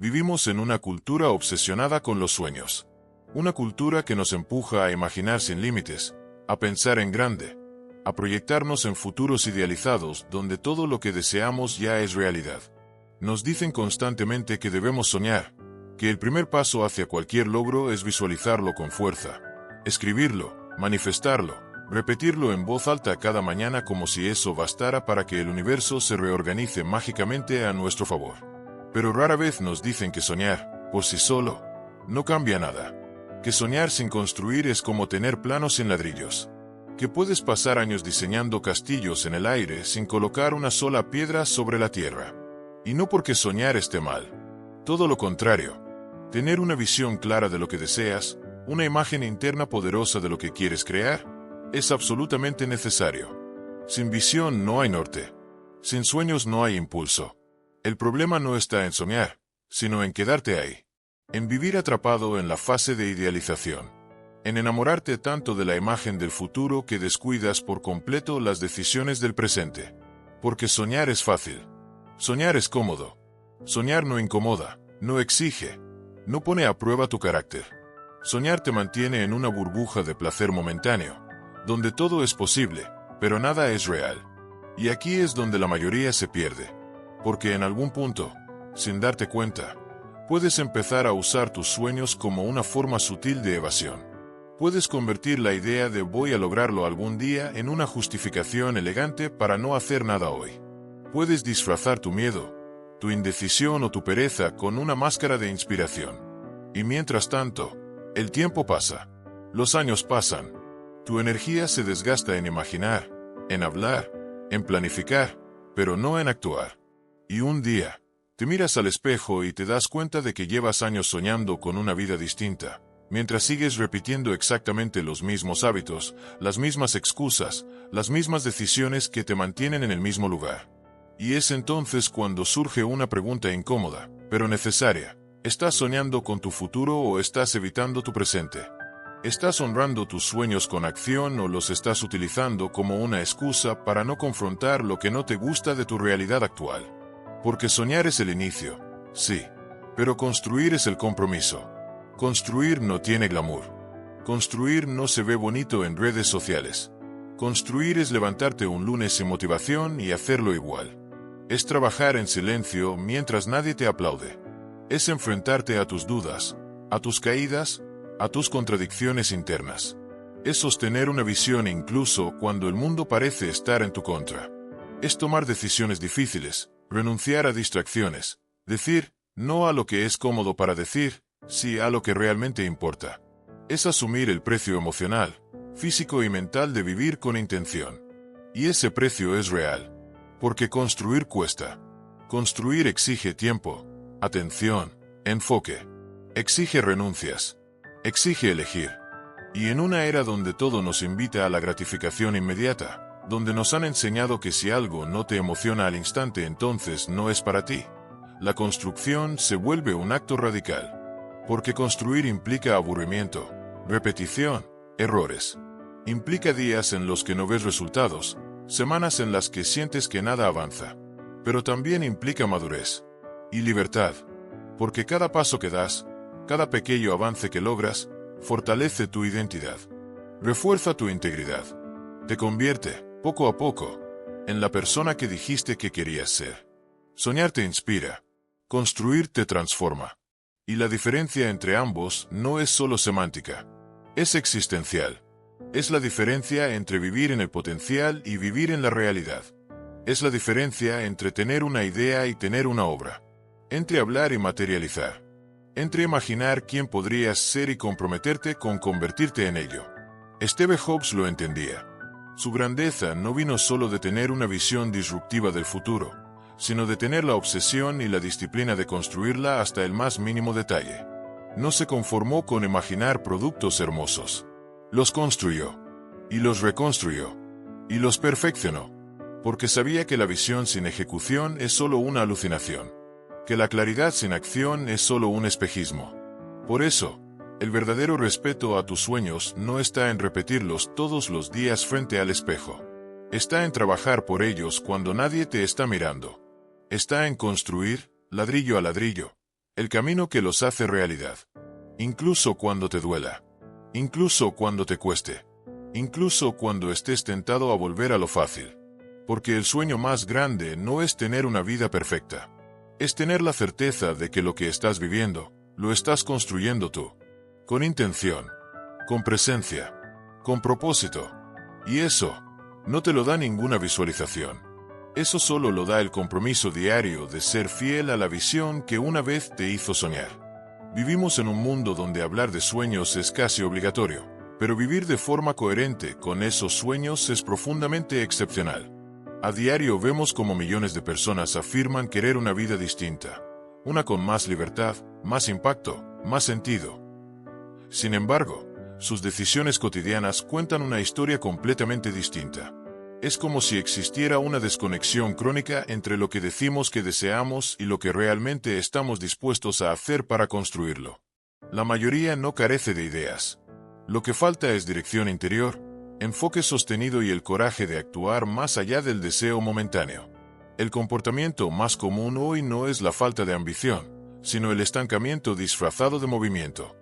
Vivimos en una cultura obsesionada con los sueños. Una cultura que nos empuja a imaginar sin límites, a pensar en grande, a proyectarnos en futuros idealizados donde todo lo que deseamos ya es realidad. Nos dicen constantemente que debemos soñar, que el primer paso hacia cualquier logro es visualizarlo con fuerza, escribirlo, manifestarlo, repetirlo en voz alta cada mañana como si eso bastara para que el universo se reorganice mágicamente a nuestro favor. Pero rara vez nos dicen que soñar, por sí solo, no cambia nada. Que soñar sin construir es como tener planos en ladrillos. Que puedes pasar años diseñando castillos en el aire sin colocar una sola piedra sobre la tierra. Y no porque soñar esté mal. Todo lo contrario. Tener una visión clara de lo que deseas, una imagen interna poderosa de lo que quieres crear, es absolutamente necesario. Sin visión no hay norte. Sin sueños no hay impulso. El problema no está en soñar, sino en quedarte ahí. En vivir atrapado en la fase de idealización. En enamorarte tanto de la imagen del futuro que descuidas por completo las decisiones del presente. Porque soñar es fácil. Soñar es cómodo. Soñar no incomoda, no exige, no pone a prueba tu carácter. Soñar te mantiene en una burbuja de placer momentáneo, donde todo es posible, pero nada es real. Y aquí es donde la mayoría se pierde. Porque en algún punto, sin darte cuenta, puedes empezar a usar tus sueños como una forma sutil de evasión. Puedes convertir la idea de voy a lograrlo algún día en una justificación elegante para no hacer nada hoy. Puedes disfrazar tu miedo, tu indecisión o tu pereza con una máscara de inspiración. Y mientras tanto, el tiempo pasa. Los años pasan. Tu energía se desgasta en imaginar, en hablar, en planificar, pero no en actuar. Y un día, te miras al espejo y te das cuenta de que llevas años soñando con una vida distinta, mientras sigues repitiendo exactamente los mismos hábitos, las mismas excusas, las mismas decisiones que te mantienen en el mismo lugar. Y es entonces cuando surge una pregunta incómoda, pero necesaria. ¿Estás soñando con tu futuro o estás evitando tu presente? ¿Estás honrando tus sueños con acción o los estás utilizando como una excusa para no confrontar lo que no te gusta de tu realidad actual? Porque soñar es el inicio, sí, pero construir es el compromiso. Construir no tiene glamour. Construir no se ve bonito en redes sociales. Construir es levantarte un lunes sin motivación y hacerlo igual. Es trabajar en silencio mientras nadie te aplaude. Es enfrentarte a tus dudas, a tus caídas, a tus contradicciones internas. Es sostener una visión incluso cuando el mundo parece estar en tu contra. Es tomar decisiones difíciles, renunciar a distracciones, decir no a lo que es cómodo para decir, sí a lo que realmente importa. Es asumir el precio emocional, físico y mental de vivir con intención. Y ese precio es real. Porque construir cuesta. Construir exige tiempo, atención, enfoque. Exige renuncias. Exige elegir. Y en una era donde todo nos invita a la gratificación inmediata, donde nos han enseñado que si algo no te emociona al instante entonces no es para ti, la construcción se vuelve un acto radical. Porque construir implica aburrimiento, repetición, errores. Implica días en los que no ves resultados, semanas en las que sientes que nada avanza. Pero también implica madurez y libertad. Porque cada paso que das, cada pequeño avance que logras, fortalece tu identidad. Refuerza tu integridad. Te convierte, poco a poco, en la persona que dijiste que querías ser. Soñar te inspira. Construir te transforma. Y la diferencia entre ambos no es solo semántica. Es existencial. Es la diferencia entre vivir en el potencial y vivir en la realidad. Es la diferencia entre tener una idea y tener una obra. Entre hablar y materializar. Entre imaginar quién podrías ser y comprometerte con convertirte en ello. Steve Jobs lo entendía. Su grandeza no vino solo de tener una visión disruptiva del futuro, sino de tener la obsesión y la disciplina de construirla hasta el más mínimo detalle. No se conformó con imaginar productos hermosos. Los construyó. Y los reconstruyó. Y los perfeccionó. Porque sabía que la visión sin ejecución es solo una alucinación. Que la claridad sin acción es solo un espejismo. Por eso, el verdadero respeto a tus sueños no está en repetirlos todos los días frente al espejo. Está en trabajar por ellos cuando nadie te está mirando. Está en construir, ladrillo a ladrillo, el camino que los hace realidad. Incluso cuando te duela. Incluso cuando te cueste. Incluso cuando estés tentado a volver a lo fácil. Porque el sueño más grande no es tener una vida perfecta. Es tener la certeza de que lo que estás viviendo, lo estás construyendo tú. Con intención. Con presencia. Con propósito. Y eso, no te lo da ninguna visualización. Eso solo lo da el compromiso diario de ser fiel a la visión que una vez te hizo soñar. Vivimos en un mundo donde hablar de sueños es casi obligatorio, pero vivir de forma coherente con esos sueños es profundamente excepcional. A diario vemos cómo millones de personas afirman querer una vida distinta, una con más libertad, más impacto, más sentido. Sin embargo, sus decisiones cotidianas cuentan una historia completamente distinta. Es como si existiera una desconexión crónica entre lo que decimos que deseamos y lo que realmente estamos dispuestos a hacer para construirlo. La mayoría no carece de ideas. Lo que falta es dirección interior, enfoque sostenido y el coraje de actuar más allá del deseo momentáneo. El comportamiento más común hoy no es la falta de ambición, sino el estancamiento disfrazado de movimiento.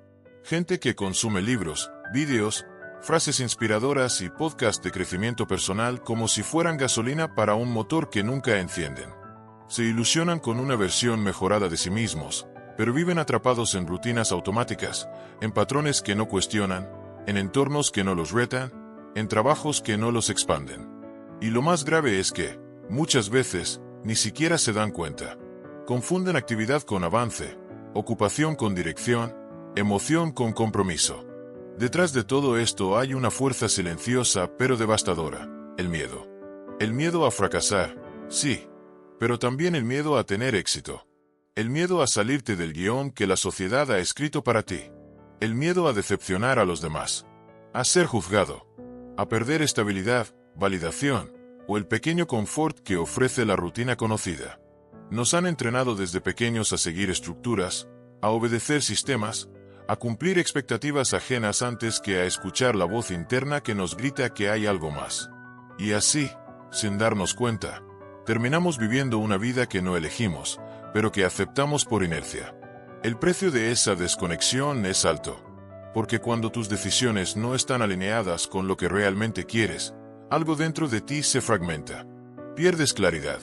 Gente que consume libros, vídeos, frases inspiradoras y podcasts de crecimiento personal como si fueran gasolina para un motor que nunca encienden. Se ilusionan con una versión mejorada de sí mismos, pero viven atrapados en rutinas automáticas, en patrones que no cuestionan, en entornos que no los retan, en trabajos que no los expanden. Y lo más grave es que, muchas veces, ni siquiera se dan cuenta. Confunden actividad con avance, ocupación con dirección, emoción con compromiso. Detrás de todo esto hay una fuerza silenciosa pero devastadora, el miedo. El miedo a fracasar, sí, pero también el miedo a tener éxito. El miedo a salirte del guión que la sociedad ha escrito para ti. El miedo a decepcionar a los demás. A ser juzgado. A perder estabilidad, validación, o el pequeño confort que ofrece la rutina conocida. Nos han entrenado desde pequeños a seguir estructuras, a obedecer sistemas, a cumplir expectativas ajenas antes que a escuchar la voz interna que nos grita que hay algo más. Y así, sin darnos cuenta, terminamos viviendo una vida que no elegimos, pero que aceptamos por inercia. El precio de esa desconexión es alto, porque cuando tus decisiones no están alineadas con lo que realmente quieres, algo dentro de ti se fragmenta. Pierdes claridad.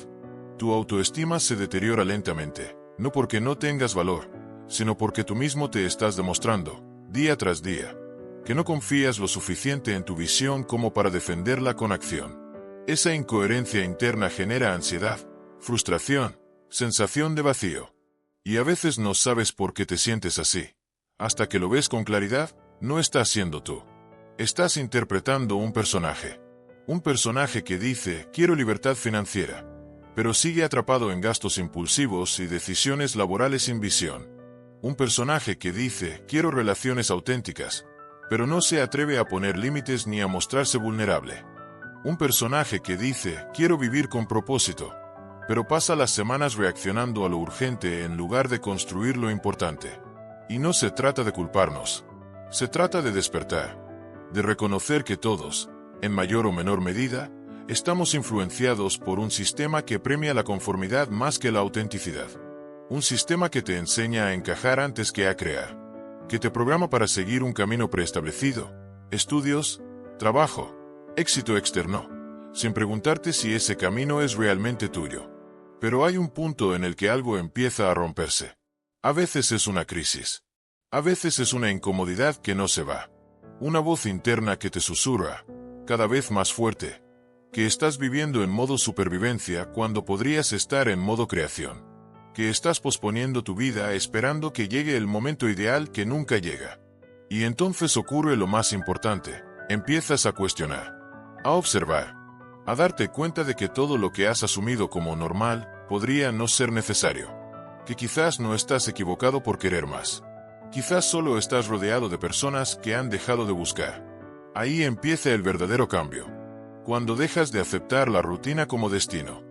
Tu autoestima se deteriora lentamente, no porque no tengas valor, sino porque tú mismo te estás demostrando, día tras día, que no confías lo suficiente en tu visión como para defenderla con acción. Esa incoherencia interna genera ansiedad, frustración, sensación de vacío. Y a veces no sabes por qué te sientes así. Hasta que lo ves con claridad, no estás siendo tú. Estás interpretando un personaje. Un personaje que dice, quiero libertad financiera, pero sigue atrapado en gastos impulsivos y decisiones laborales sin visión. Un personaje que dice, quiero relaciones auténticas, pero no se atreve a poner límites ni a mostrarse vulnerable. Un personaje que dice, quiero vivir con propósito, pero pasa las semanas reaccionando a lo urgente en lugar de construir lo importante. Y no se trata de culparnos. Se trata de despertar. De reconocer que todos, en mayor o menor medida, estamos influenciados por un sistema que premia la conformidad más que la autenticidad. Un sistema que te enseña a encajar antes que a crear. Que te programa para seguir un camino preestablecido. Estudios, trabajo, éxito externo. Sin preguntarte si ese camino es realmente tuyo. Pero hay un punto en el que algo empieza a romperse. A veces es una crisis. A veces es una incomodidad que no se va. Una voz interna que te susurra, cada vez más fuerte, que estás viviendo en modo supervivencia cuando podrías estar en modo creación. Que estás posponiendo tu vida esperando que llegue el momento ideal que nunca llega. Y entonces ocurre lo más importante, empiezas a cuestionar, a observar, a darte cuenta de que todo lo que has asumido como normal podría no ser necesario. Que quizás no estás equivocado por querer más. Quizás solo estás rodeado de personas que han dejado de buscar. Ahí empieza el verdadero cambio. Cuando dejas de aceptar la rutina como destino.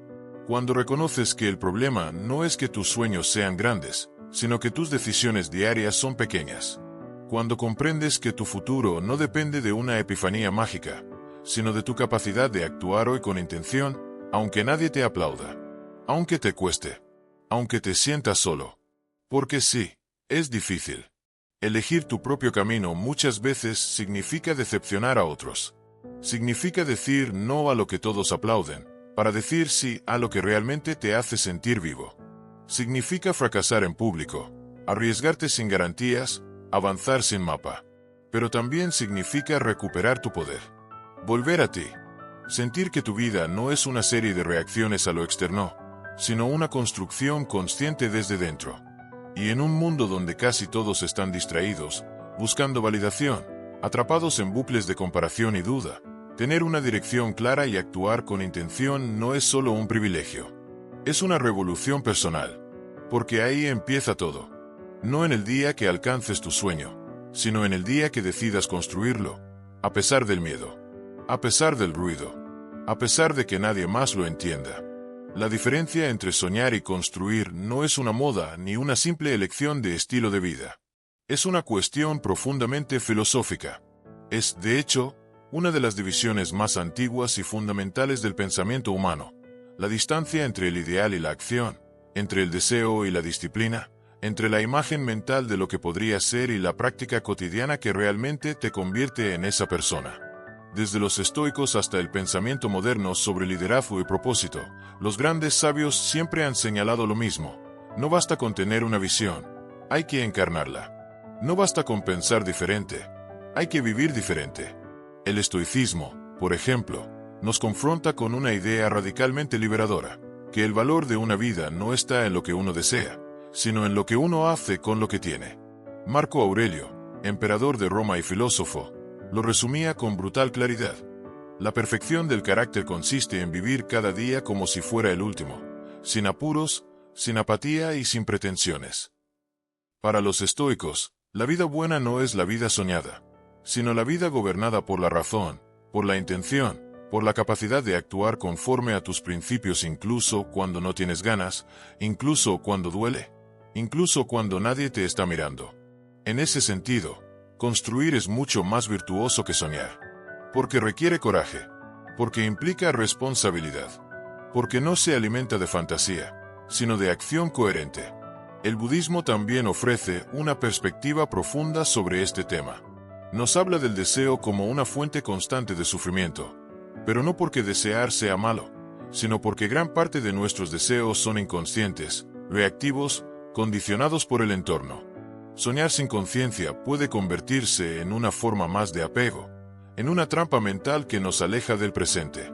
Cuando reconoces que el problema no es que tus sueños sean grandes, sino que tus decisiones diarias son pequeñas. Cuando comprendes que tu futuro no depende de una epifanía mágica, sino de tu capacidad de actuar hoy con intención, aunque nadie te aplauda. Aunque te cueste. Aunque te sientas solo. Porque sí, es difícil. Elegir tu propio camino muchas veces significa decepcionar a otros. Significa decir no a lo que todos aplauden, para decir sí a lo que realmente te hace sentir vivo. Significa fracasar en público, arriesgarte sin garantías, avanzar sin mapa. Pero también significa recuperar tu poder. Volver a ti. Sentir que tu vida no es una serie de reacciones a lo externo, sino una construcción consciente desde dentro. Y en un mundo donde casi todos están distraídos, buscando validación, atrapados en bucles de comparación y duda, tener una dirección clara y actuar con intención no es solo un privilegio. Es una revolución personal. Porque ahí empieza todo. No en el día que alcances tu sueño, sino en el día que decidas construirlo, a pesar del miedo, a pesar del ruido, a pesar de que nadie más lo entienda. La diferencia entre soñar y construir no es una moda ni una simple elección de estilo de vida. Es una cuestión profundamente filosófica. Es, de hecho, una de las divisiones más antiguas y fundamentales del pensamiento humano. La distancia entre el ideal y la acción, entre el deseo y la disciplina, entre la imagen mental de lo que podría ser y la práctica cotidiana que realmente te convierte en esa persona. Desde los estoicos hasta el pensamiento moderno sobre liderazgo y propósito, los grandes sabios siempre han señalado lo mismo. No basta con tener una visión, hay que encarnarla. No basta con pensar diferente, hay que vivir diferente. El estoicismo, por ejemplo, nos confronta con una idea radicalmente liberadora, que el valor de una vida no está en lo que uno desea, sino en lo que uno hace con lo que tiene. Marco Aurelio, emperador de Roma y filósofo, lo resumía con brutal claridad. La perfección del carácter consiste en vivir cada día como si fuera el último, sin apuros, sin apatía y sin pretensiones. Para los estoicos, la vida buena no es la vida soñada, sino la vida gobernada por la razón, por la intención, por la capacidad de actuar conforme a tus principios incluso cuando no tienes ganas, incluso cuando duele, incluso cuando nadie te está mirando. En ese sentido, construir es mucho más virtuoso que soñar. Porque requiere coraje, porque implica responsabilidad, porque no se alimenta de fantasía, sino de acción coherente. El budismo también ofrece una perspectiva profunda sobre este tema. Nos habla del deseo como una fuente constante de sufrimiento, pero no porque desear sea malo, sino porque gran parte de nuestros deseos son inconscientes, reactivos, condicionados por el entorno. Soñar sin conciencia puede convertirse en una forma más de apego, en una trampa mental que nos aleja del presente.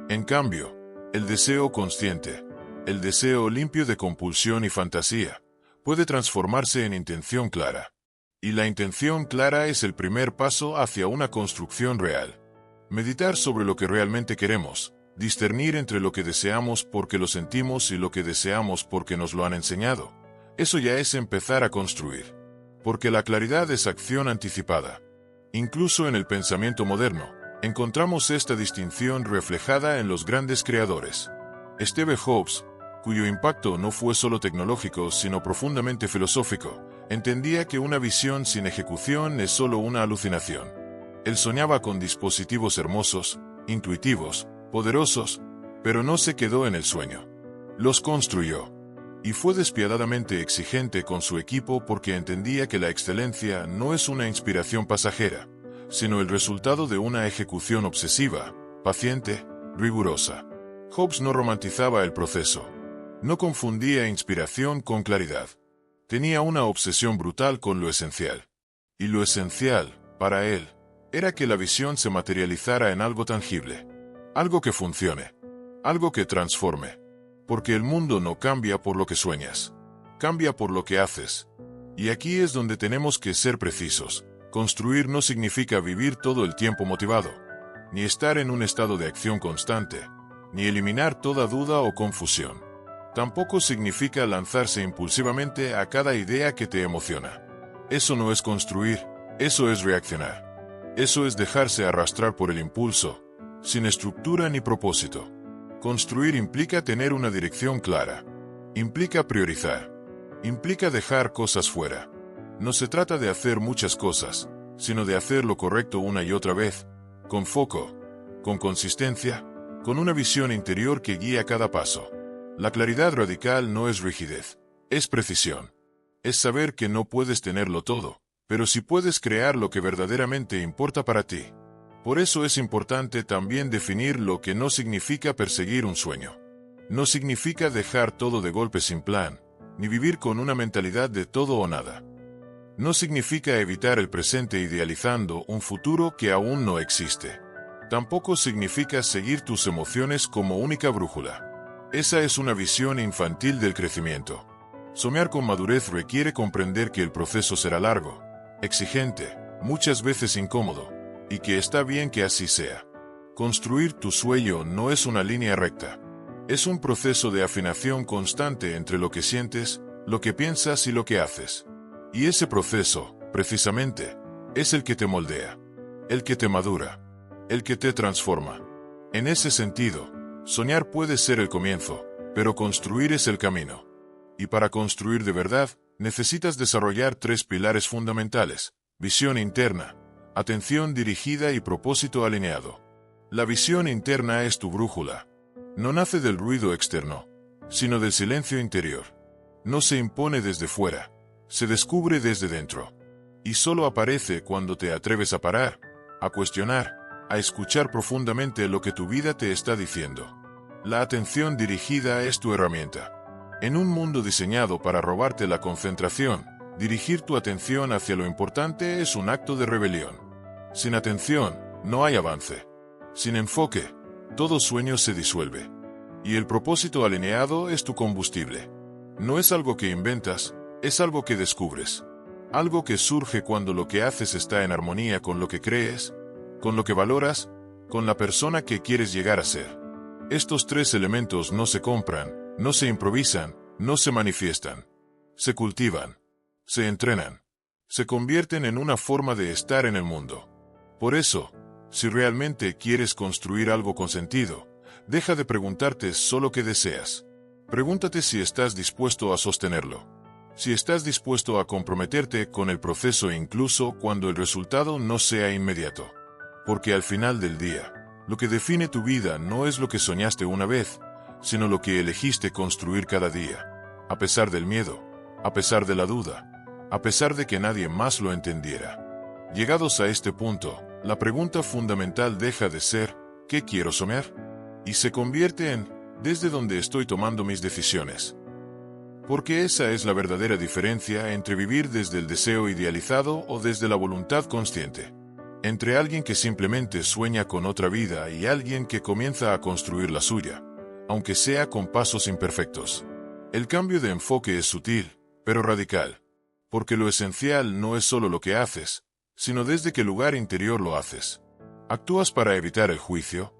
En cambio, el deseo consciente, el deseo limpio de compulsión y fantasía, puede transformarse en intención clara. Y la intención clara es el primer paso hacia una construcción real. Meditar sobre lo que realmente queremos, discernir entre lo que deseamos porque lo sentimos y lo que deseamos porque nos lo han enseñado. Eso ya es empezar a construir. Porque la claridad es acción anticipada. Incluso en el pensamiento moderno, encontramos esta distinción reflejada en los grandes creadores. Steve Jobs, cuyo impacto no fue solo tecnológico sino profundamente filosófico, entendía que una visión sin ejecución es solo una alucinación. Él soñaba con dispositivos hermosos, intuitivos, poderosos, pero no se quedó en el sueño. Los construyó. Y fue despiadadamente exigente con su equipo porque entendía que la excelencia no es una inspiración pasajera, sino el resultado de una ejecución obsesiva, paciente, rigurosa. Jobs no romantizaba el proceso. No confundía inspiración con claridad. Tenía una obsesión brutal con lo esencial. Y lo esencial, para él, era que la visión se materializara en algo tangible. Algo que funcione. Algo que transforme. Porque el mundo no cambia por lo que sueñas. Cambia por lo que haces. Y aquí es donde tenemos que ser precisos. Construir no significa vivir todo el tiempo motivado, ni estar en un estado de acción constante, ni eliminar toda duda o confusión. Tampoco significa lanzarse impulsivamente a cada idea que te emociona. Eso no es construir, eso es reaccionar. Eso es dejarse arrastrar por el impulso, sin estructura ni propósito. Construir implica tener una dirección clara. Implica priorizar. Implica dejar cosas fuera. No se trata de hacer muchas cosas, sino de hacer lo correcto una y otra vez, con foco, con consistencia, con una visión interior que guía cada paso. La claridad radical no es rigidez, es precisión. Es saber que no puedes tenerlo todo, pero sí puedes crear lo que verdaderamente importa para ti. Por eso es importante también definir lo que no significa perseguir un sueño. No significa dejar todo de golpe sin plan, ni vivir con una mentalidad de todo o nada. No significa evitar el presente idealizando un futuro que aún no existe. Tampoco significa seguir tus emociones como única brújula. Esa es una visión infantil del crecimiento. Soñar con madurez requiere comprender que el proceso será largo, exigente, muchas veces incómodo, y que está bien que así sea. Construir tu sueño no es una línea recta. Es un proceso de afinación constante entre lo que sientes, lo que piensas y lo que haces. Y ese proceso, precisamente, es el que te moldea, el que te madura, el que te transforma. En ese sentido, soñar puede ser el comienzo, pero construir es el camino. Y para construir de verdad, necesitas desarrollar 3 pilares fundamentales: visión interna, atención dirigida y propósito alineado. La visión interna es tu brújula. No nace del ruido externo, sino del silencio interior. No se impone desde fuera, se descubre desde dentro. Y solo aparece cuando te atreves a parar, a cuestionar, a escuchar profundamente lo que tu vida te está diciendo. La atención dirigida es tu herramienta. En un mundo diseñado para robarte la concentración, dirigir tu atención hacia lo importante es un acto de rebelión. Sin atención, no hay avance. Sin enfoque, todo sueño se disuelve. Y el propósito alineado es tu combustible. No es algo que inventas, es algo que descubres. Algo que surge cuando lo que haces está en armonía con lo que crees, con lo que valoras, con la persona que quieres llegar a ser. Estos 3 elementos no se compran, no se improvisan, no se manifiestan. Se cultivan, se entrenan, se convierten en una forma de estar en el mundo. Por eso, si realmente quieres construir algo con sentido, deja de preguntarte solo qué deseas. Pregúntate si estás dispuesto a sostenerlo. Si estás dispuesto a comprometerte con el proceso incluso cuando el resultado no sea inmediato. Porque al final del día, lo que define tu vida no es lo que soñaste una vez, sino lo que elegiste construir cada día. A pesar del miedo, a pesar de la duda, a pesar de que nadie más lo entendiera. Llegados a este punto, la pregunta fundamental deja de ser ¿qué quiero soñar? Y se convierte en ¿desde dónde estoy tomando mis decisiones? Porque esa es la verdadera diferencia entre vivir desde el deseo idealizado o desde la voluntad consciente. Entre alguien que simplemente sueña con otra vida y alguien que comienza a construir la suya, aunque sea con pasos imperfectos. El cambio de enfoque es sutil, pero radical. Porque lo esencial no es solo lo que haces, sino desde qué lugar interior lo haces. ¿Actúas para evitar el juicio?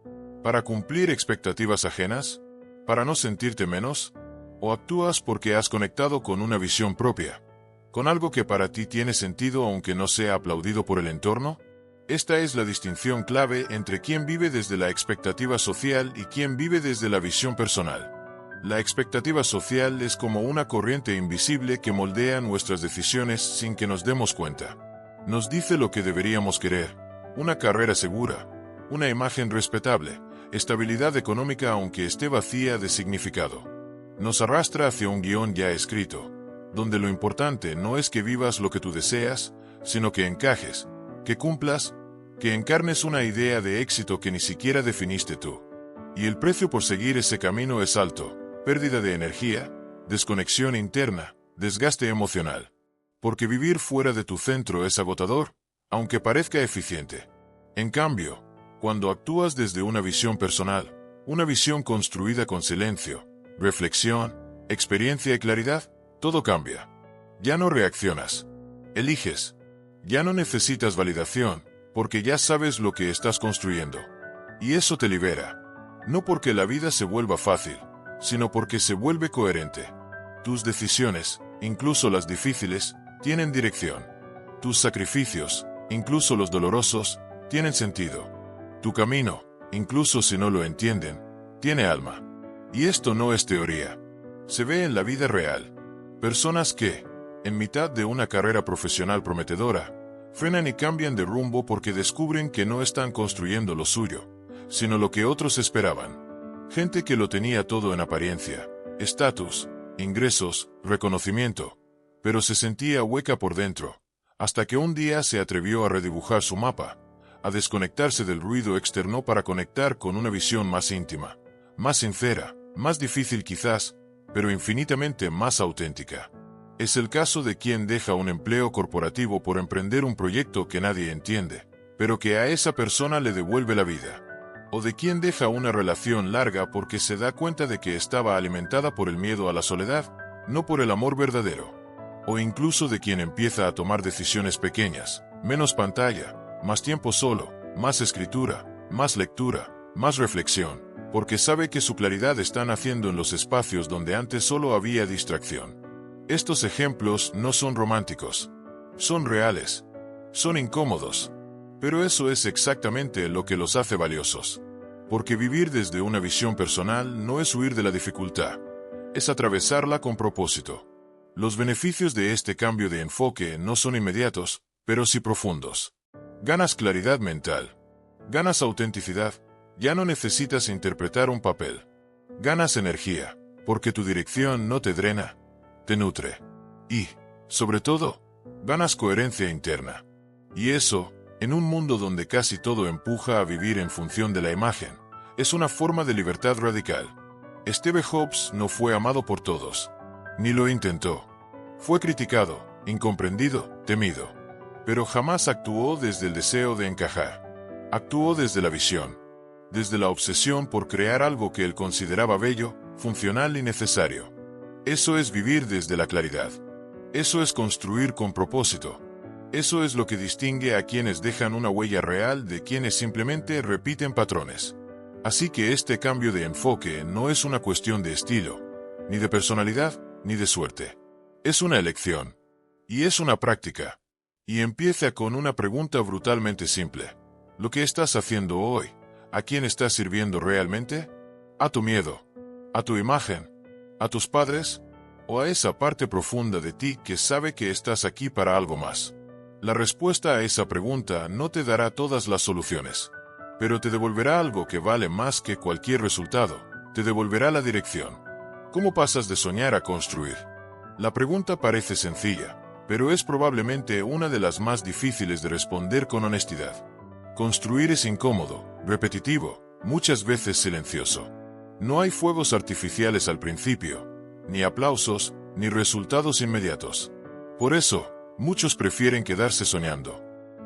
¿Para cumplir expectativas ajenas? ¿Para no sentirte menos? ¿O actúas porque has conectado con una visión propia? ¿Con algo que para ti tiene sentido aunque no sea aplaudido por el entorno? Esta es la distinción clave entre quien vive desde la expectativa social y quien vive desde la visión personal. La expectativa social es como una corriente invisible que moldea nuestras decisiones sin que nos demos cuenta. Nos dice lo que deberíamos querer: una carrera segura, una imagen respetable, estabilidad económica aunque esté vacía de significado. Nos arrastra hacia un guión ya escrito, donde lo importante no es que vivas lo que tú deseas, sino que encajes, que cumplas, que encarnes una idea de éxito que ni siquiera definiste tú. Y el precio por seguir ese camino es alto: pérdida de energía, desconexión interna, desgaste emocional. Porque vivir fuera de tu centro es agotador, aunque parezca eficiente. En cambio, cuando actúas desde una visión personal, una visión construida con silencio, reflexión, experiencia y claridad, todo cambia. Ya no reaccionas, eliges. Ya no necesitas validación, porque ya sabes lo que estás construyendo. Y eso te libera. No porque la vida se vuelva fácil, sino porque se vuelve coherente. Tus decisiones, incluso las difíciles, tienen dirección. Tus sacrificios, incluso los dolorosos, tienen sentido. Tu camino, incluso si no lo entienden, tiene alma. Y esto no es teoría. Se ve en la vida real. Personas que, en mitad de una carrera profesional prometedora, frenan y cambian de rumbo porque descubren que no están construyendo lo suyo, sino lo que otros esperaban. Gente que lo tenía todo en apariencia: estatus, ingresos, reconocimiento. pero se sentía hueca por dentro, hasta que un día se atrevió a redibujar su mapa, a desconectarse del ruido externo para conectar con una visión más íntima, más sincera, más difícil quizás, pero infinitamente más auténtica. Es el caso de quien deja un empleo corporativo por emprender un proyecto que nadie entiende, pero que a esa persona le devuelve la vida. O de quien deja una relación larga porque se da cuenta de que estaba alimentada por el miedo a la soledad, no por el amor verdadero. O incluso de quien empieza a tomar decisiones pequeñas, menos pantalla, más tiempo solo, más escritura, más lectura, más reflexión, porque sabe que su claridad está naciendo en los espacios donde antes solo había distracción. Estos ejemplos no son románticos, son reales, son incómodos, pero eso es exactamente lo que los hace valiosos. Porque vivir desde una visión personal no es huir de la dificultad, es atravesarla con propósito. Los beneficios de este cambio de enfoque no son inmediatos, pero sí profundos. Ganas claridad mental, ganas autenticidad, ya no necesitas interpretar un papel. Ganas energía, porque tu dirección no te drena, te nutre. Y, sobre todo, ganas coherencia interna. Y eso, en un mundo donde casi todo empuja a vivir en función de la imagen, es una forma de libertad radical. Steve Jobs no fue amado por todos, ni lo intentó. Fue criticado, incomprendido, temido. Pero jamás actuó desde el deseo de encajar. Actuó desde la visión, desde la obsesión por crear algo que él consideraba bello, funcional y necesario. Eso es vivir desde la claridad. Eso es construir con propósito. Eso es lo que distingue a quienes dejan una huella real de quienes simplemente repiten patrones. Así que este cambio de enfoque no es una cuestión de estilo, ni de personalidad, ni de suerte. Es una elección. Y es una práctica. Y empieza con una pregunta brutalmente simple. ¿Lo que estás haciendo hoy, a quién estás sirviendo realmente? ¿A tu miedo? ¿A tu imagen? ¿A tus padres? ¿O a esa parte profunda de ti que sabe que estás aquí para algo más? La respuesta a esa pregunta no te dará todas las soluciones, pero te devolverá algo que vale más que cualquier resultado. Te devolverá la dirección. ¿Cómo pasas de soñar a construir? La pregunta parece sencilla, pero es probablemente una de las más difíciles de responder con honestidad. Construir es incómodo, repetitivo, muchas veces silencioso. No hay fuegos artificiales al principio, ni aplausos, ni resultados inmediatos. Por eso, muchos prefieren quedarse soñando.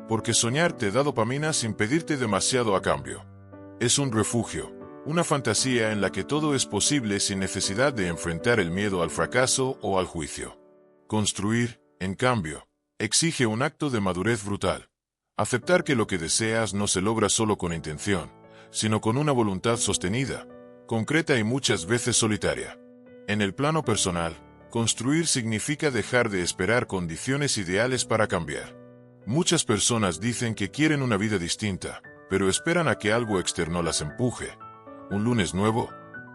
Porque soñar te da dopamina sin pedirte demasiado a cambio. Es un refugio, una fantasía en la que todo es posible sin necesidad de enfrentar el miedo al fracaso o al juicio. Construir, en cambio, exige un acto de madurez brutal. Aceptar que lo que deseas no se logra solo con intención, sino con una voluntad sostenida, concreta y muchas veces solitaria. En el plano personal, construir significa dejar de esperar condiciones ideales para cambiar. Muchas personas dicen que quieren una vida distinta, pero esperan a que algo externo las empuje. Un lunes nuevo,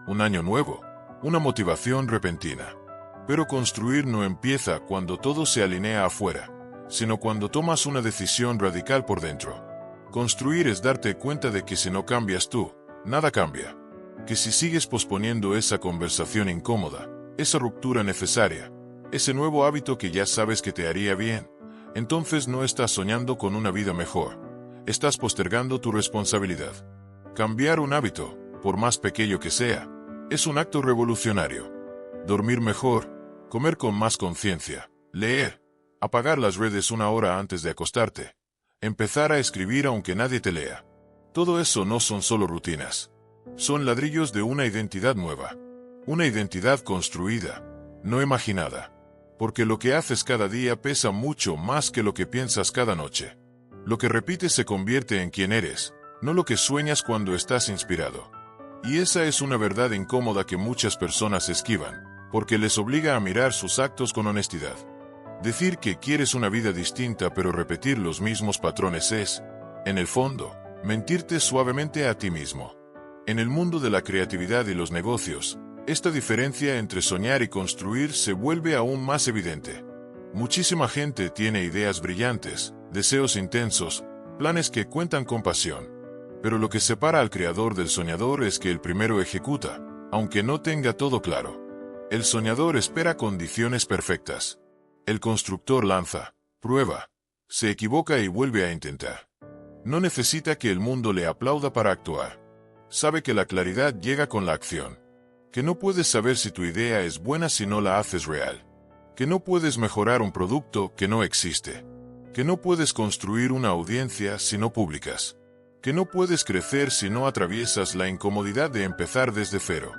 un año nuevo, una motivación repentina. Pero construir no empieza cuando todo se alinea afuera, sino cuando tomas una decisión radical por dentro. Construir es darte cuenta de que si no cambias tú, nada cambia. Que si sigues posponiendo esa conversación incómoda, esa ruptura necesaria, ese nuevo hábito que ya sabes que te haría bien, entonces no estás soñando con una vida mejor. Estás postergando tu responsabilidad. Cambiar un hábito, por más pequeño que sea, es un acto revolucionario. Dormir mejor, comer con más conciencia, leer, apagar las redes una hora antes de acostarte, empezar a escribir aunque nadie te lea. Todo eso no son solo rutinas. Son ladrillos de una identidad nueva. Una identidad construida, no imaginada. Porque lo que haces cada día pesa mucho más que lo que piensas cada noche. Lo que repites se convierte en quien eres, no lo que sueñas cuando estás inspirado. Y esa es una verdad incómoda que muchas personas esquivan, porque les obliga a mirar sus actos con honestidad. Decir que quieres una vida distinta pero repetir los mismos patrones es, en el fondo, mentirte suavemente a ti mismo. En el mundo de la creatividad y los negocios, esta diferencia entre soñar y construir se vuelve aún más evidente. Muchísima gente tiene ideas brillantes, deseos intensos, planes que cuentan con pasión. Pero lo que separa al creador del soñador es que el primero ejecuta, aunque no tenga todo claro. El soñador espera condiciones perfectas. El constructor lanza, prueba, se equivoca y vuelve a intentar. No necesita que el mundo le aplauda para actuar. Sabe que la claridad llega con la acción. Que no puedes saber si tu idea es buena si no la haces real. Que no puedes mejorar un producto que no existe. Que no puedes construir una audiencia si no publicas. Que no puedes crecer si no atraviesas la incomodidad de empezar desde cero.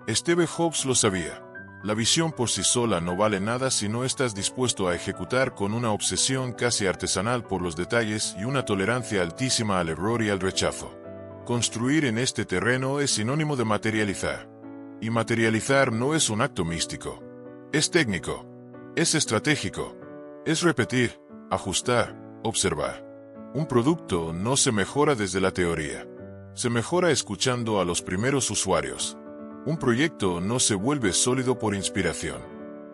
Steve Jobs lo sabía. La visión por sí sola no vale nada si no estás dispuesto a ejecutar con una obsesión casi artesanal por los detalles y una tolerancia altísima al error y al rechazo. Construir en este terreno es sinónimo de materializar. Y materializar no es un acto místico. Es técnico. Es estratégico. Es repetir, ajustar, observar. Un producto no se mejora desde la teoría. Se mejora escuchando a los primeros usuarios. Un proyecto no se vuelve sólido por inspiración.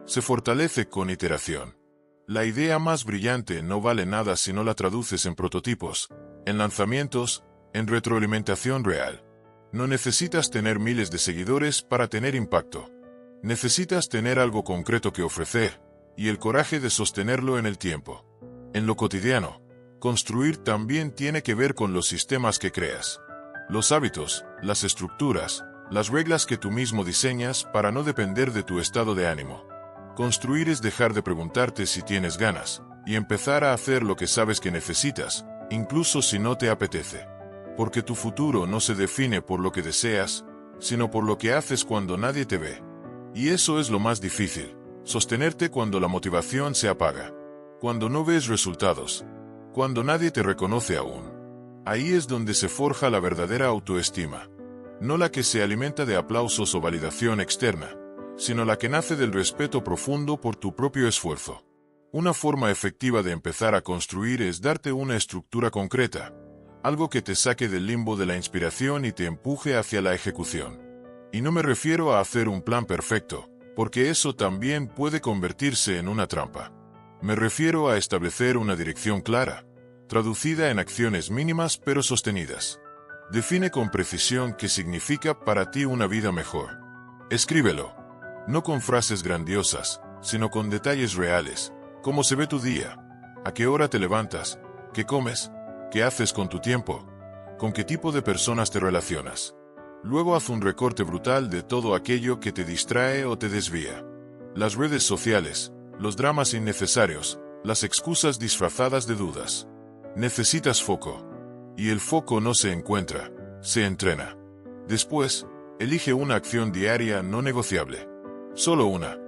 Se fortalece con iteración. La idea más brillante no vale nada si no la traduces en prototipos, en lanzamientos, en retroalimentación real. No necesitas tener miles de seguidores para tener impacto. Necesitas tener algo concreto que ofrecer, y el coraje de sostenerlo en el tiempo. En lo cotidiano, construir también tiene que ver con los sistemas que creas. Los hábitos, las estructuras, las reglas que tú mismo diseñas para no depender de tu estado de ánimo. Construir es dejar de preguntarte si tienes ganas, y empezar a hacer lo que sabes que necesitas, incluso si no te apetece. Porque tu futuro no se define por lo que deseas, sino por lo que haces cuando nadie te ve. Y eso es lo más difícil, sostenerte cuando la motivación se apaga, cuando no ves resultados, cuando nadie te reconoce aún. Ahí es donde se forja la verdadera autoestima. No la que se alimenta de aplausos o validación externa, sino la que nace del respeto profundo por tu propio esfuerzo. Una forma efectiva de empezar a construir es darte una estructura concreta, algo que te saque del limbo de la inspiración y te empuje hacia la ejecución. Y no me refiero a hacer un plan perfecto, porque eso también puede convertirse en una trampa. Me refiero a establecer una dirección clara, traducida en acciones mínimas pero sostenidas. Define con precisión qué significa para ti una vida mejor. Escríbelo. No con frases grandiosas, sino con detalles reales. ¿Cómo se ve tu día? ¿A qué hora te levantas? ¿Qué comes? ¿Qué haces con tu tiempo? ¿Con qué tipo de personas te relacionas? Luego haz un recorte brutal de todo aquello que te distrae o te desvía. Las redes sociales, los dramas innecesarios, las excusas disfrazadas de dudas. Necesitas foco. Y el foco no se encuentra, se entrena. Después, elige una acción diaria no negociable. Solo una.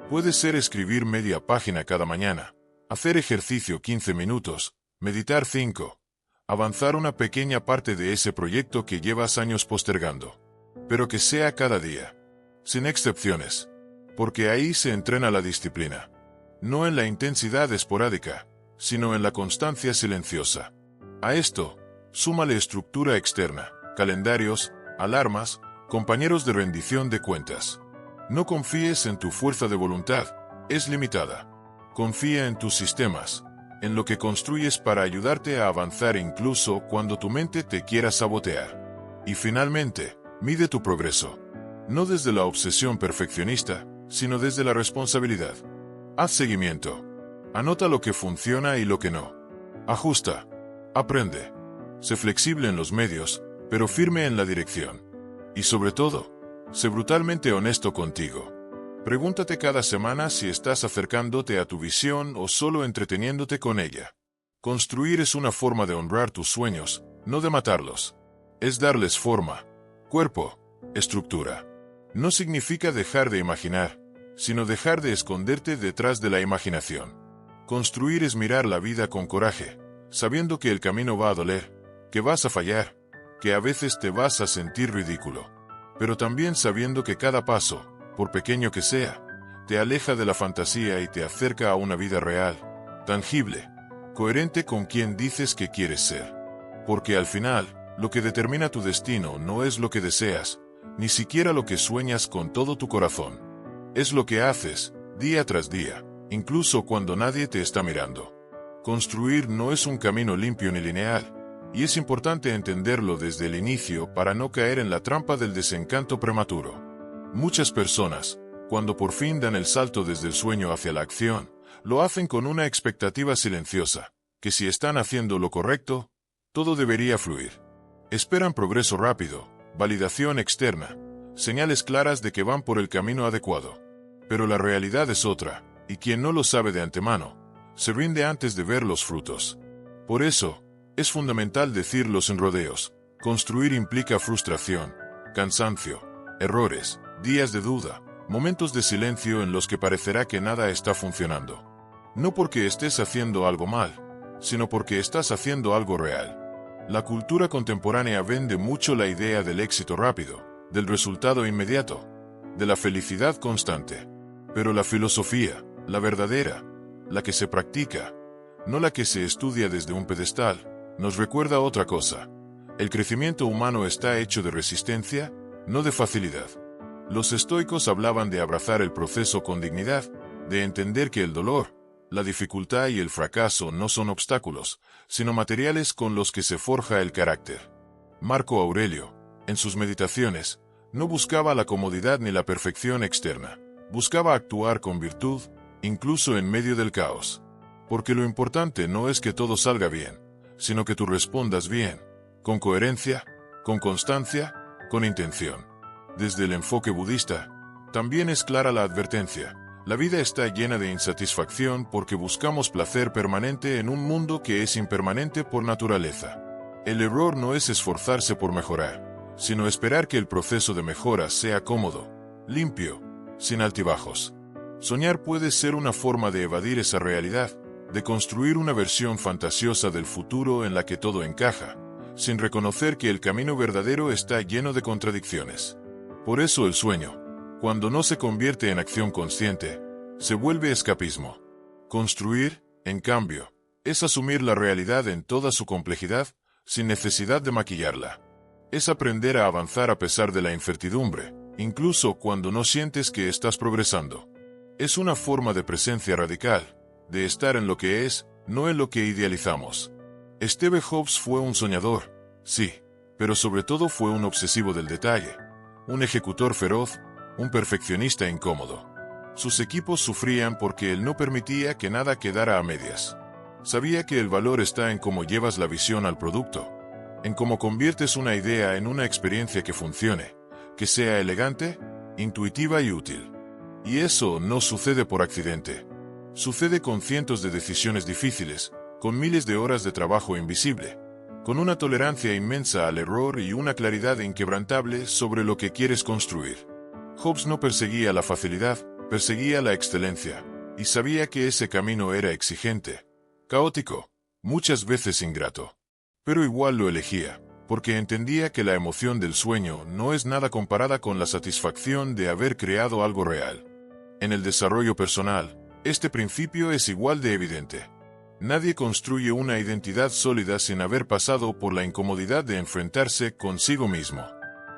Puede ser escribir media página cada mañana, hacer ejercicio 15 minutos, meditar 5, avanzar una pequeña parte de ese proyecto que llevas años postergando. Pero que sea cada día. Sin excepciones. Porque ahí se entrena la disciplina. No en la intensidad esporádica, sino en la constancia silenciosa. A esto, súmale estructura externa, calendarios, alarmas, compañeros de rendición de cuentas. No confíes en tu fuerza de voluntad, es limitada. Confía en tus sistemas, en lo que construyes para ayudarte a avanzar incluso cuando tu mente te quiera sabotear. Y finalmente, mide tu progreso. No desde la obsesión perfeccionista, sino desde la responsabilidad. Haz seguimiento. Anota lo que funciona y lo que no. Ajusta. Aprende. Sé flexible en los medios, pero firme en la dirección. Y sobre todo, sé brutalmente honesto contigo. Pregúntate cada semana si estás acercándote a tu visión o solo entreteniéndote con ella. Construir es una forma de honrar tus sueños, no de matarlos. Es darles forma, cuerpo, estructura. No significa dejar de imaginar, sino dejar de esconderte detrás de la imaginación. Construir es mirar la vida con coraje, sabiendo que el camino va a doler, que vas a fallar, que a veces te vas a sentir ridículo, pero también sabiendo que cada paso, por pequeño que sea, te aleja de la fantasía y te acerca a una vida real, tangible, coherente con quien dices que quieres ser. Porque al final, lo que determina tu destino no es lo que deseas, ni siquiera lo que sueñas con todo tu corazón. Es lo que haces, día tras día, incluso cuando nadie te está mirando. Construir no es un camino limpio ni lineal, y es importante entenderlo desde el inicio para no caer en la trampa del desencanto prematuro. Muchas personas, cuando por fin dan el salto desde el sueño hacia la acción, Lo hacen con una expectativa silenciosa, que si están haciendo lo correcto, todo debería fluir. Esperan progreso rápido, validación externa, señales claras de que van por el camino adecuado. Pero la realidad es otra, y quien no lo sabe de antemano, se rinde antes de ver los frutos. Por eso, es fundamental decirlo sin rodeos. Construir implica frustración, cansancio, errores, días de duda, momentos de silencio en los que parecerá que nada está funcionando. No porque estés haciendo algo mal, sino porque estás haciendo algo real. La cultura contemporánea vende mucho la idea del éxito rápido, del resultado inmediato, de la felicidad constante. Pero la filosofía, la verdadera, la que se practica, no la que se estudia desde un pedestal, nos recuerda otra cosa. El crecimiento humano está hecho de resistencia, no de facilidad. Los estoicos hablaban de abrazar el proceso con dignidad, de entender que el dolor, la dificultad y el fracaso no son obstáculos, sino materiales con los que se forja el carácter. Marco Aurelio, en sus meditaciones, no buscaba la comodidad ni la perfección externa. Buscaba actuar con virtud, incluso en medio del caos. Porque lo importante no es que todo salga bien, sino que tú respondas bien, con coherencia, con constancia, con intención. Desde el enfoque budista, también es clara la advertencia. La vida está llena de insatisfacción porque buscamos placer permanente en un mundo que es impermanente por naturaleza. El error no es esforzarse por mejorar, sino esperar que el proceso de mejora sea cómodo, limpio, sin altibajos. Soñar puede ser una forma de evadir esa realidad, de construir una versión fantasiosa del futuro en la que todo encaja, sin reconocer que el camino verdadero está lleno de contradicciones. Por eso el sueño, cuando no se convierte en acción consciente, se vuelve escapismo. Construir, en cambio, es asumir la realidad en toda su complejidad, sin necesidad de maquillarla. Es aprender a avanzar a pesar de la incertidumbre, incluso cuando no sientes que estás progresando. Es una forma de presencia radical, de estar en lo que es, no en lo que idealizamos. Steve Jobs fue un soñador, sí, pero sobre todo fue un obsesivo del detalle, un ejecutor feroz, un perfeccionista incómodo. Sus equipos sufrían porque él no permitía que nada quedara a medias. Sabía que el valor está en cómo llevas la visión al producto, en cómo conviertes una idea en una experiencia que funcione, que sea elegante, intuitiva y útil. Y eso no sucede por accidente. Sucede con cientos de decisiones difíciles, con miles de horas de trabajo invisible, con una tolerancia inmensa al error y una claridad inquebrantable sobre lo que quieres construir. Jobs no perseguía la facilidad, perseguía la excelencia, y sabía que ese camino era exigente, caótico, muchas veces ingrato. Pero igual lo elegía, porque entendía que la emoción del sueño no es nada comparada con la satisfacción de haber creado algo real. En el desarrollo personal, este principio es igual de evidente. Nadie construye una identidad sólida sin haber pasado por la incomodidad de enfrentarse consigo mismo.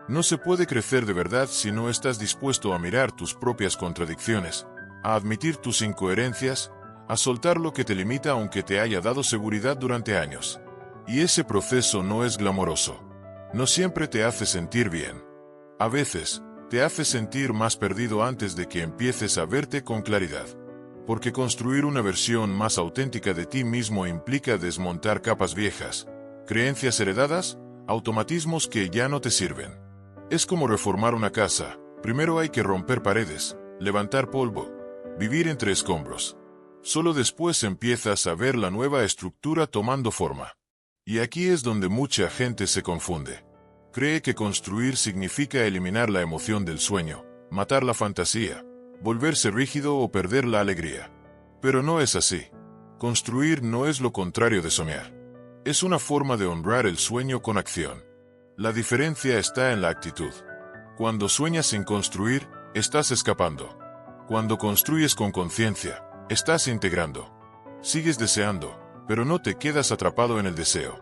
No se puede crecer de verdad si no estás dispuesto a mirar tus propias contradicciones, a admitir tus incoherencias, a soltar lo que te limita aunque te haya dado seguridad durante años. Y ese proceso no es glamoroso. No siempre te hace sentir bien. A veces, te hace sentir más perdido antes de que empieces a verte con claridad. Porque construir una versión más auténtica de ti mismo implica desmontar capas viejas, creencias heredadas, automatismos que ya no te sirven. Es como reformar una casa. Primero hay que romper paredes, levantar polvo, vivir entre escombros. Solo después empiezas a ver la nueva estructura tomando forma. Y aquí es donde mucha gente se confunde. Cree que construir significa eliminar la emoción del sueño, matar la fantasía, volverse rígido o perder la alegría. Pero no es así. Construir no es lo contrario de soñar. Es una forma de honrar el sueño con acción. La diferencia está en la actitud. Cuando sueñas sin construir, estás escapando. Cuando construyes con conciencia, estás integrando. Sigues deseando, pero no te quedas atrapado en el deseo.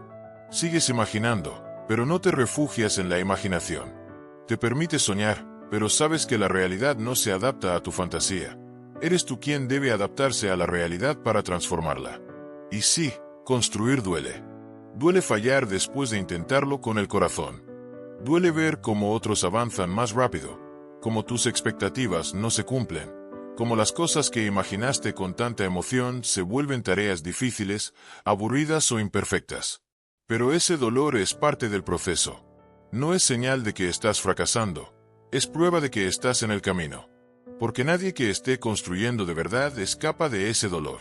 Sigues imaginando, pero no te refugias en la imaginación. Te permites soñar, pero sabes que la realidad no se adapta a tu fantasía. Eres tú quien debe adaptarse a la realidad para transformarla. Y sí, construir duele. Duele fallar después de intentarlo con el corazón. Duele ver cómo otros avanzan más rápido, cómo tus expectativas no se cumplen, Como las cosas que imaginaste con tanta emoción se vuelven tareas difíciles, aburridas o imperfectas. Pero ese dolor es parte del proceso. No es señal de que estás fracasando, es prueba de que estás en el camino. Porque nadie que esté construyendo de verdad escapa de ese dolor.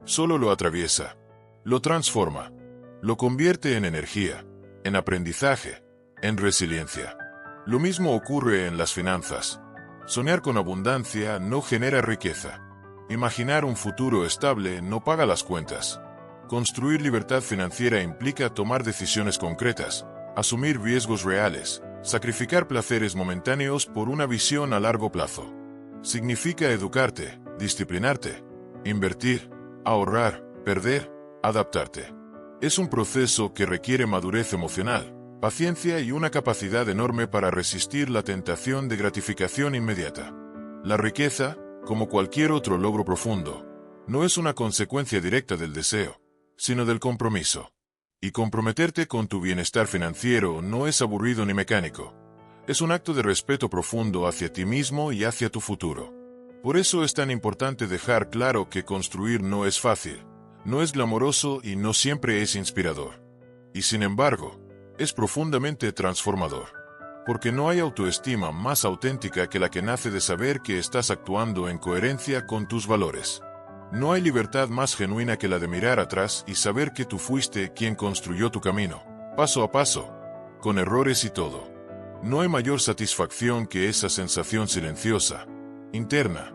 Solo lo atraviesa, lo transforma, lo convierte en energía, en aprendizaje, en resiliencia. Lo mismo ocurre en las finanzas. Soñar con abundancia no genera riqueza. Imaginar un futuro estable no paga las cuentas. Construir libertad financiera implica tomar decisiones concretas, asumir riesgos reales, sacrificar placeres momentáneos por una visión a largo plazo. Significa educarte, disciplinarte, invertir, ahorrar, perder, adaptarte. Es un proceso que requiere madurez emocional, paciencia y una capacidad enorme para resistir la tentación de gratificación inmediata. La riqueza, como cualquier otro logro profundo, no es una consecuencia directa del deseo, sino del compromiso. Y comprometerte con tu bienestar financiero no es aburrido ni mecánico. Es un acto de respeto profundo hacia ti mismo y hacia tu futuro. Por eso es tan importante dejar claro que construir no es fácil, no es glamoroso y no siempre es inspirador. Y sin embargo, es profundamente transformador. Porque no hay autoestima más auténtica que la que nace de saber que estás actuando en coherencia con tus valores. No hay libertad más genuina que la de mirar atrás y saber que tú fuiste quien construyó tu camino, paso a paso, con errores y todo. No hay mayor satisfacción que esa sensación silenciosa, interna,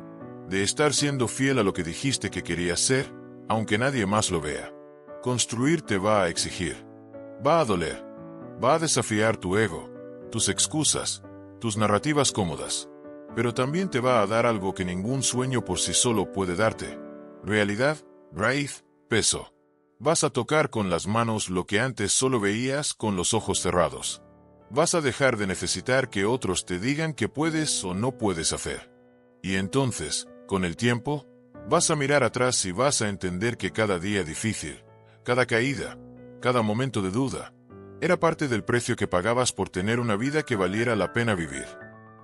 de estar siendo fiel a lo que dijiste que querías ser, aunque nadie más lo vea. Construir te va a exigir, va a doler, va a desafiar tu ego, tus excusas, tus narrativas cómodas, pero también te va a dar algo que ningún sueño por sí solo puede darte: realidad, raíz, peso. Vas a tocar con las manos lo que antes solo veías con los ojos cerrados. Vas a dejar de necesitar que otros te digan que puedes o no puedes hacer. Y entonces, con el tiempo, vas a mirar atrás y vas a entender que cada día difícil, cada caída, cada momento de duda, era parte del precio que pagabas por tener una vida que valiera la pena vivir.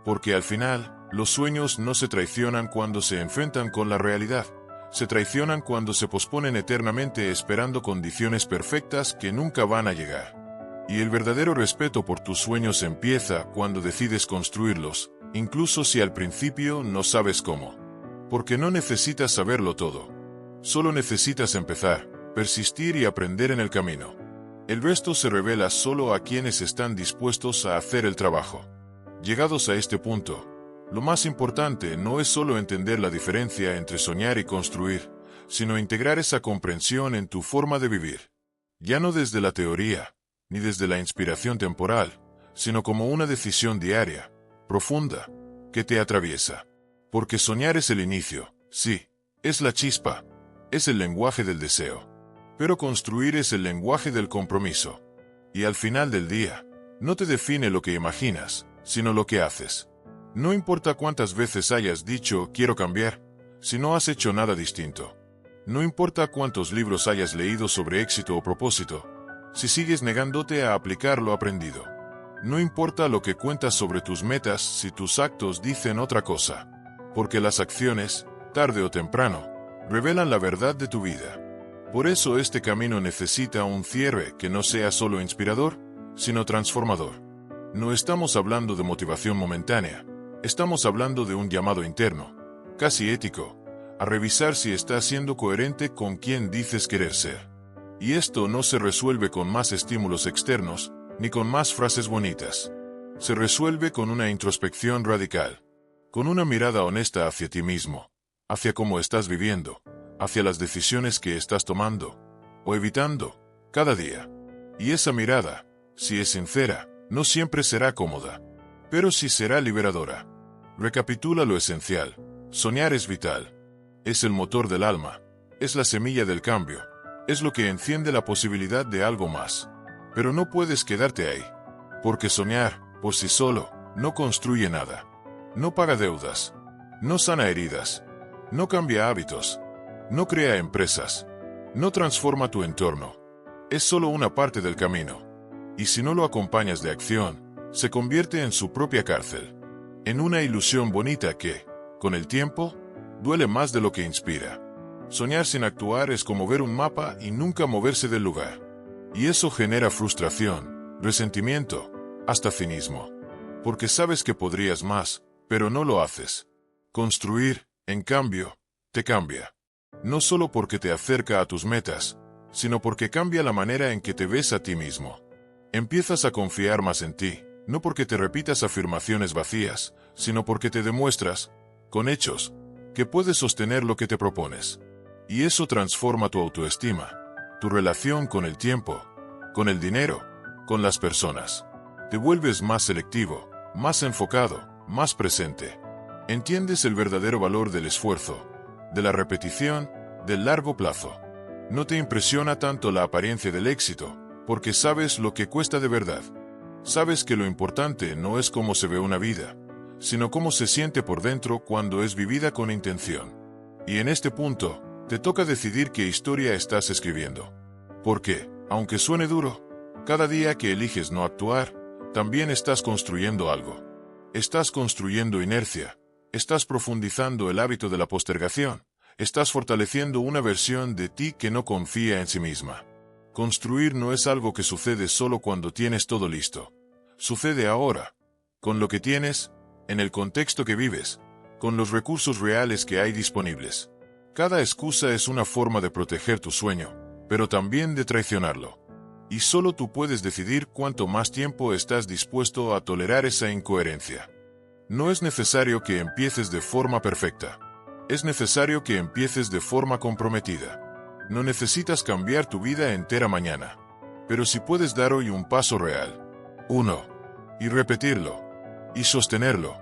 Porque al final, los sueños no se traicionan cuando se enfrentan con la realidad. Se traicionan cuando se posponen eternamente esperando condiciones perfectas que nunca van a llegar. Y el verdadero respeto por tus sueños empieza cuando decides construirlos, incluso si al principio no sabes cómo. Porque no necesitas saberlo todo. Solo necesitas empezar, persistir y aprender en el camino. El resto se revela solo a quienes están dispuestos a hacer el trabajo. Llegados a este punto, lo más importante no es solo entender la diferencia entre soñar y construir, sino integrar esa comprensión en tu forma de vivir. Ya no desde la teoría, ni desde la inspiración temporal, sino como una decisión diaria, profunda, que te atraviesa. Porque soñar es el inicio, sí, es la chispa, es el lenguaje del deseo. Pero construir es el lenguaje del compromiso. Y al final del día, no te define lo que imaginas, sino lo que haces. No importa cuántas veces hayas dicho quiero cambiar, si no has hecho nada distinto. No importa cuántos libros hayas leído sobre éxito o propósito, si sigues negándote a aplicar lo aprendido. No importa lo que cuentas sobre tus metas si tus actos dicen otra cosa. Porque las acciones, tarde o temprano, revelan la verdad de tu vida. Por eso este camino necesita un cierre que no sea solo inspirador, sino transformador. No estamos hablando de motivación momentánea, estamos hablando de un llamado interno, casi ético, a revisar si estás siendo coherente con quien dices querer ser. Y esto no se resuelve con más estímulos externos, ni con más frases bonitas. Se resuelve con una introspección radical, con una mirada honesta hacia ti mismo, hacia cómo estás viviendo, hacia las decisiones que estás tomando, o evitando, cada día. Y esa mirada, si es sincera, no siempre será cómoda, pero sí será liberadora. Recapitula lo esencial: soñar es vital. Es el motor del alma, es la semilla del cambio, es lo que enciende la posibilidad de algo más. Pero no puedes quedarte ahí, porque soñar, por sí solo, no construye nada. No paga deudas, no sana heridas, no cambia hábitos, no crea empresas, no transforma tu entorno. Es solo una parte del camino. Y si no lo acompañas de acción, se convierte en su propia cárcel. En una ilusión bonita que, con el tiempo, duele más de lo que inspira. Soñar sin actuar es como ver un mapa y nunca moverse del lugar. Y eso genera frustración, resentimiento, hasta cinismo. Porque sabes que podrías más, pero no lo haces. Construir, en cambio, te cambia. No solo porque te acerca a tus metas, sino porque cambia la manera en que te ves a ti mismo. Empiezas a confiar más en ti, no porque te repitas afirmaciones vacías, sino porque te demuestras, con hechos, que puedes sostener lo que te propones. Y eso transforma tu autoestima, tu relación con el tiempo, con el dinero, con las personas. Te vuelves más selectivo, más enfocado, más presente. Entiendes el verdadero valor del esfuerzo, de la repetición, del largo plazo. No te impresiona tanto la apariencia del éxito, porque sabes lo que cuesta de verdad. Sabes que lo importante no es cómo se ve una vida, sino cómo se siente por dentro cuando es vivida con intención. Y en este punto, te toca decidir qué historia estás escribiendo. Porque, aunque suene duro, cada día que eliges no actuar, también estás construyendo algo. Estás construyendo inercia, estás profundizando el hábito de la postergación, estás fortaleciendo una versión de ti que no confía en sí misma. Construir no es algo que sucede solo cuando tienes todo listo. Sucede ahora, con lo que tienes, en el contexto que vives, con los recursos reales que hay disponibles. Cada excusa es una forma de proteger tu sueño, pero también de traicionarlo. Y solo tú puedes decidir cuánto más tiempo estás dispuesto a tolerar esa incoherencia. No es necesario que empieces de forma perfecta. Es necesario que empieces de forma comprometida. No necesitas cambiar tu vida entera mañana. Pero si puedes dar hoy un paso real. Uno. Y repetirlo. Y sostenerlo.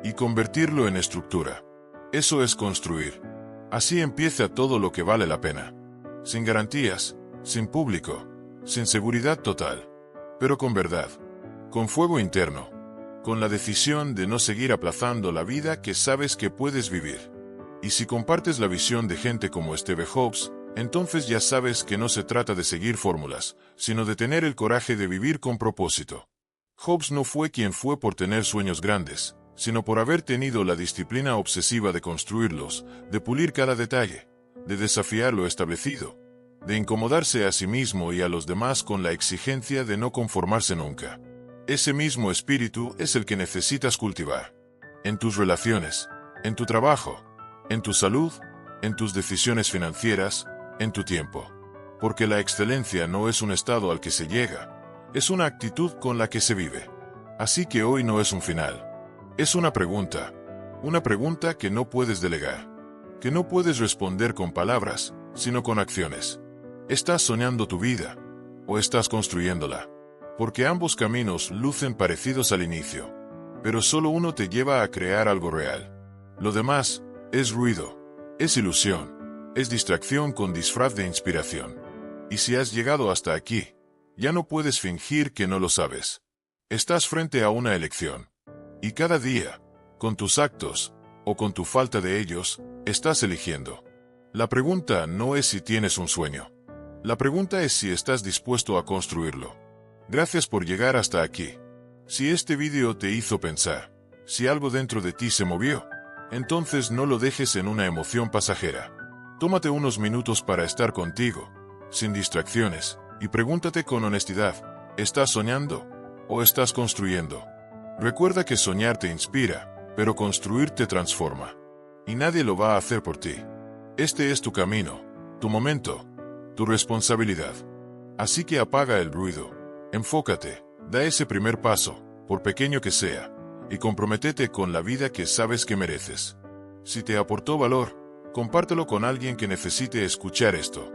Y convertirlo en estructura. Eso es construir. Así empieza todo lo que vale la pena. Sin garantías, sin público, sin seguridad total. Pero con verdad. Con fuego interno. Con la decisión de no seguir aplazando la vida que sabes que puedes vivir. Y si compartes la visión de gente como Steve Jobs, entonces ya sabes que no se trata de seguir fórmulas, sino de tener el coraje de vivir con propósito. Jobs no fue quien fue por tener sueños grandes, sino por haber tenido la disciplina obsesiva de construirlos, de pulir cada detalle, de desafiar lo establecido, de incomodarse a sí mismo y a los demás con la exigencia de no conformarse nunca. Ese mismo espíritu es el que necesitas cultivar. En tus relaciones, en tu trabajo, en tu salud, en tus decisiones financieras, en tu tiempo. Porque la excelencia no es un estado al que se llega, es una actitud con la que se vive. Así que hoy no es un final. Es una pregunta que no puedes delegar, que no puedes responder con palabras, sino con acciones. ¿Estás soñando tu vida o estás construyéndola? Porque ambos caminos lucen parecidos al inicio, pero solo uno te lleva a crear algo real. Lo demás es ruido, es ilusión, es distracción con disfraz de inspiración. Y si has llegado hasta aquí, ya no puedes fingir que no lo sabes. Estás frente a una elección. Y cada día, con tus actos, o con tu falta de ellos, estás eligiendo. La pregunta no es si tienes un sueño. La pregunta es si estás dispuesto a construirlo. Gracias por llegar hasta aquí. Si este vídeo te hizo pensar, si algo dentro de ti se movió, entonces no lo dejes en una emoción pasajera. Tómate unos minutos para estar contigo, sin distracciones, y pregúntate con honestidad, ¿estás soñando o estás construyendo? Recuerda que soñar te inspira, pero construir te transforma. Y nadie lo va a hacer por ti. Este es tu camino, tu momento, tu responsabilidad. Así que apaga el ruido, enfócate, da ese primer paso, por pequeño que sea, y comprométete con la vida que sabes que mereces. Si te aportó valor, compártelo con alguien que necesite escuchar esto.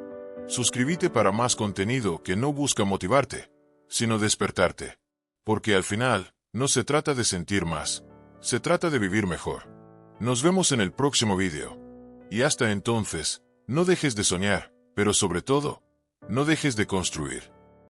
Suscríbete para más contenido que no busca motivarte, sino despertarte. Porque al final, no se trata de sentir más, se trata de vivir mejor. Nos vemos en el próximo video. Y hasta entonces, no dejes de soñar, pero sobre todo, no dejes de construir.